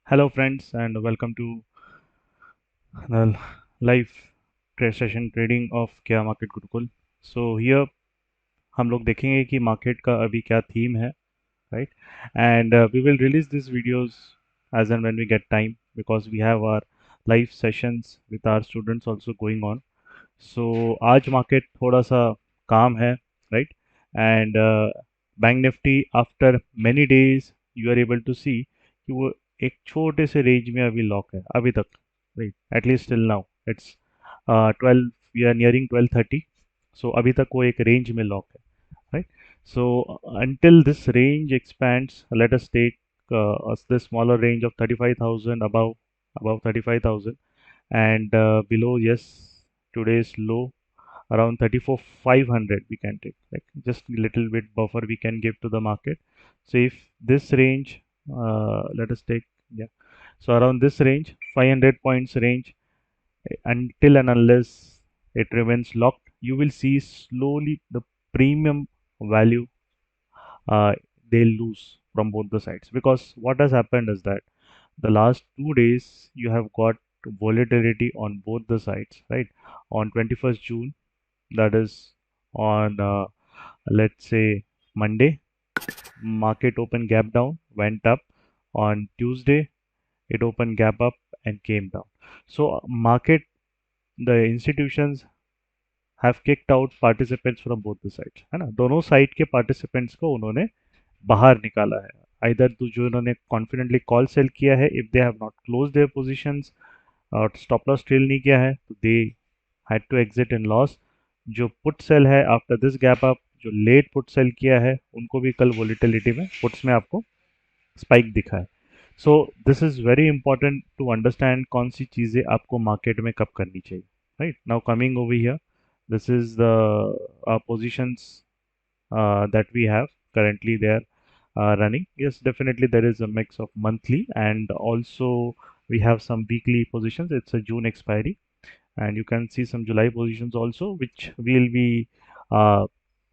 Hello friends and welcome to the live trade session trading of क्या market Gurukul. So here हम लोग देखेंगे कि मार्केट का अभी क्या थीम है, right? And we will release these videos as and when we get time because we have our live sessions with our students also going on. So आज market थोड़ा सा काम है, right? And bank Nifty after many days you are able to see कि वो एक छोटे से रेंज में अभी लॉक है अभी तक, right? At least till now it's 12, we are nearing 12:30. So अभी तक वो एक रेंज में लॉक है, right? So until this range expands, let us take the smaller range of 35,000 above 35,000 and below, yes, today's low around 34,500 we can take, like just a little bit buffer we can give to the market. So if this range, let us take, yeah, so around this range 500 points range, until and unless it remains locked, you will see slowly the premium value uh, they lose from both the sides, because what has happened is that the last 2 days you have got volatility on both the sides, right? On 21st June, that is on let's say Monday, market open gap down, went up. On Tuesday it opened gap up and came down. So market, the institutions have kicked out participants from both the sides, है ना? दोनों side के participants को उन्होंने बाहर निकाला है. Either तो जो इन्होंने कॉन्फिडेंटली कॉल सेल किया है, if they have not close their positions और स्टॉप लॉस ट्रेल नहीं किया है, तो they had to exit in loss. जो पुट सेल है आफ्टर दिस गैप अप, जो लेट पुट सेल किया है, उनको भी कल वोलेटिलिटी में पुट्स में आपको स्पाइक दिखा है. So this is very important to understand कौन सी चीज़ें आपको मार्केट में कब करनी चाहिए, right? Now coming over here, this is the positions that we have currently there running. Yes, definitely there is a mix of monthly and also we have some weekly positions. It's a June expiry, and you can see some July positions also, which will be uh,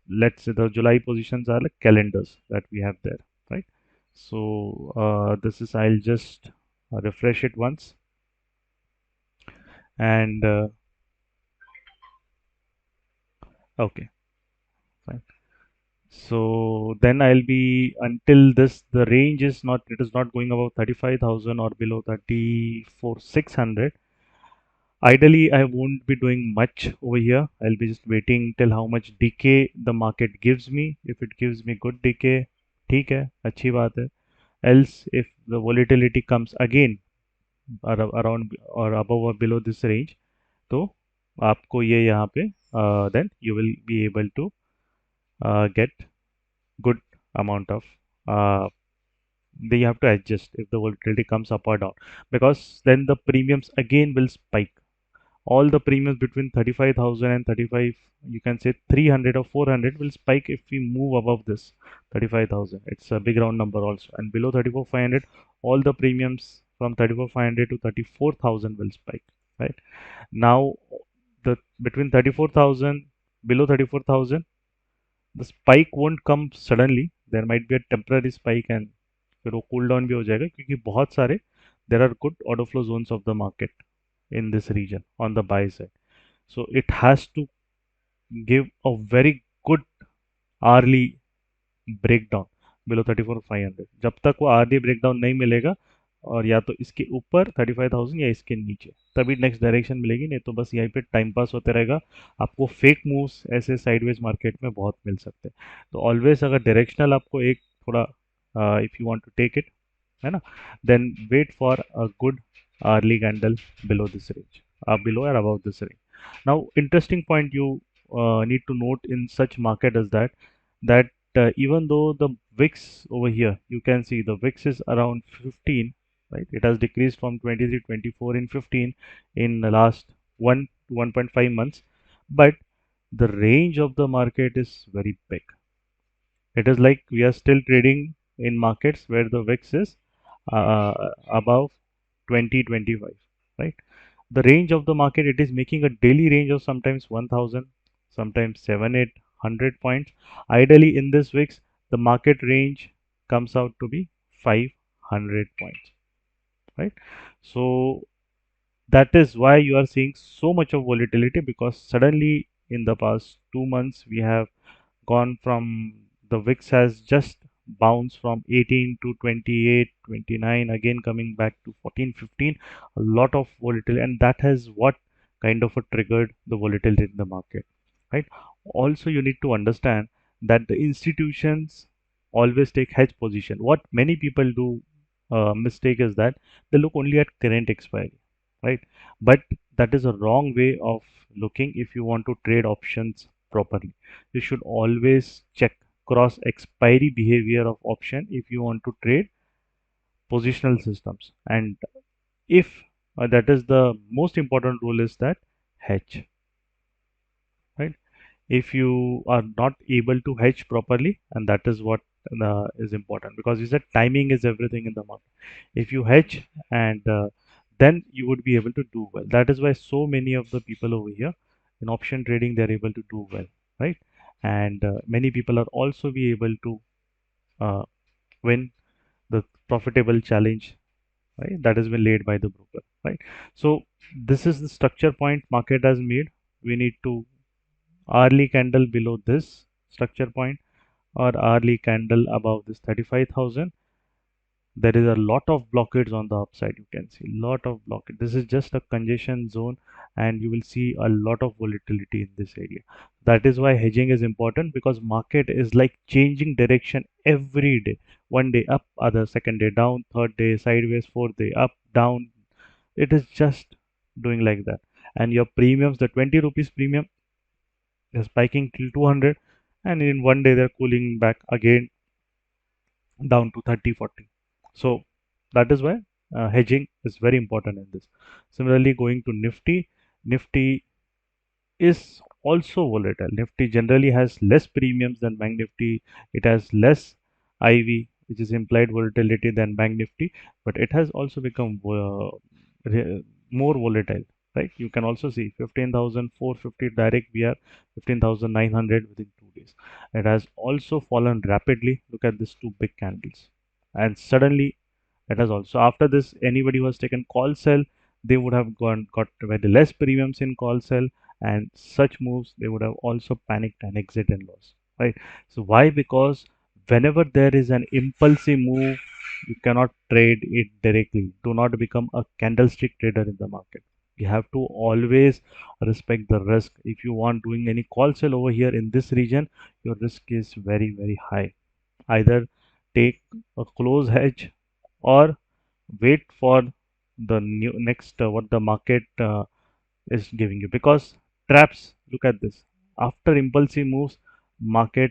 let's say the July positions are like calendars that we have there, right? So this is, I'll just refresh it once, and okay, fine. So then I'll be, until this, the range is not, it is not going above 35,000 or below 34,600. Ideally, I won't be doing much over here. I'll be just waiting till how much decay the market gives me. If it gives me good decay, ठीक है, अच्छी बात है. Else, if the volatility comes again around or above or below this range, तो आपको ये यहाँ पे then you will be able to get good amount of uh, they have to adjust if the volatility comes up or down, because then the premiums again will spike. All the premiums between 35,000 and 35, you can say 300 or 400 will spike if we move above this 35,000. It's a big round number also, and below 34,500 all the premiums from 34,500 to 34,000 will spike, right? Now the between 34,000, below 34,000, the spike won't come suddenly. There might be a temporary spike and फिर वो cool down भी हो जाएगा, क्योंकि बहुत सारे there are good order flow zones of the market in this region on the buy side. So it has to give a very good hourly breakdown below 34,500. जब तक वो hourly breakdown नहीं मिलेगा, और या तो इसके ऊपर 35,000 या इसके नीचे, तभी नेक्स्ट डायरेक्शन मिलेगी. नहीं तो बस यहीं पे टाइम पास होते रहेगा. आपको फेक मूव्स ऐसे साइडवेज मार्केट में बहुत मिल सकते हैं. तो ऑलवेज अगर डायरेक्शनल आपको एक थोड़ा, if you want to take it, है ना, then wait for a good hourly candle below this range, below or above this range. Now interesting point you need to note in such market is that even though the VIX over here, you can see the VIX is around 15, right? It has decreased from 23, 24 in 15 in the last 1.5 months, but the range of the market is very big. It is like we are still trading in markets where the VIX is above 20, 25, right? The range of the market, it is making a daily range of sometimes 1000, sometimes 7, 8, 100 points. Ideally, in this VIX, the market range comes out to be 500 points. right? So that is why you are seeing so much of volatility, because suddenly in the past 2 months we have gone from, the VIX has just bounced from 18 to 28, 29, again coming back to 14, 15, a lot of volatility, and that has what kind of a triggered the volatility in the market, right? Also, you need to understand that the institutions always take hedge position. What many people do mistake is that they look only at current expiry, right? But that is a wrong way of looking if you want to trade options properly. You should always check cross expiry behavior of option if you want to trade positional systems. And if that is the most important rule, is that hedge, right? If you are not able to hedge properly, and that is what is important, because you said timing is everything in the market. If you hedge, and then you would be able to do well. That is why so many of the people over here in option trading, they're able to do well, right? And many people are also be able to uh, win the profitable challenge, right? That has been laid by the broker, right? So this is the structure point market has made. We need to hourly candle below this structure point, or hourly candle above this 35,000. There is a lot of blockades on the upside. You can see lot of blockade. This is just a congestion zone, and you will see a lot of volatility in this area. That is why hedging is important, because market is like changing direction every day. One day up, other second day down, third day sideways, fourth day up, down. It is just doing like that. And your premiums, the 20 rupees premium, is spiking till 200, and in one day they're cooling back again down to 30, 40. So that is why hedging is very important in this. Similarly, going to Nifty, Nifty is also volatile. Nifty generally has less premiums than Bank Nifty. It has less IV, which is implied volatility, than Bank Nifty, but it has also become more volatile. Right? You can also see 15,450 direct. We are 15,900 within 2 days. It has also fallen rapidly. Look at these two big candles, and suddenly it has also, after this, anybody who has taken call sell, they would have got very less premiums in call sell, and such moves they would have also panicked and exit and loss, right? So why? Because whenever there is an impulsive move, you cannot trade it directly. Do not become a candlestick trader in the market. You have to always respect the risk. If you want doing any call sell over here in this region, your risk is very, very high. Either take a close hedge, or wait for the new next what the market is giving you, because traps, look at this, after impulsive moves, market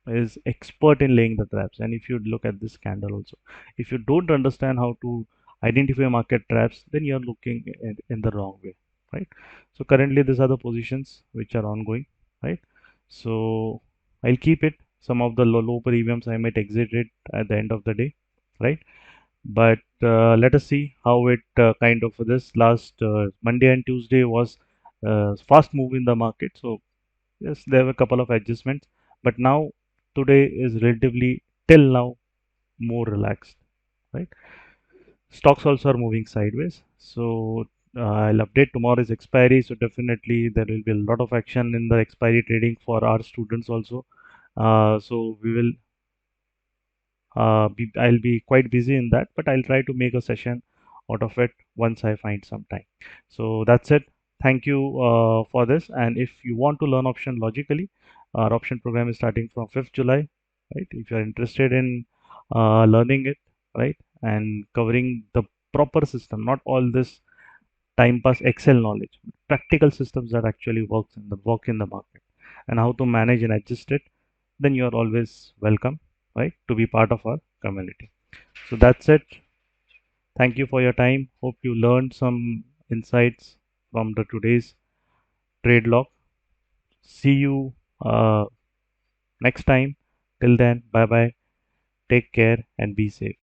is expert in laying the traps. And if you look at this candle also, if you don't understand how to identify market traps, then you're looking in the wrong way, right? So currently these are the positions which are ongoing, right? So I'll keep it. Some of the low premiums I might exit it at the end of the day, right? But let us see how it kind of, this last Monday and Tuesday was fast move in the market. So yes, there were a couple of adjustments, but now today is relatively, till now, more relaxed, right? Stocks also are moving sideways. So I'll update tomorrow's expiry. So definitely there will be a lot of action in the expiry trading for our students also. So we will I'll be quite busy in that, but I'll try to make a session out of it once I find some time. So that's it. Thank you for this. And if you want to learn option logically, our option program is starting from 5th July, right? If you're interested in learning it, right, and covering the proper system, not all this time pass Excel knowledge, practical systems that actually work in the market, and how to manage and adjust it, then you are always welcome, right, to be part of our community. So that's it. Thank you for your time. Hope you learned some insights from the today's trade log. See you next time. Till then, bye bye. Take care and be safe.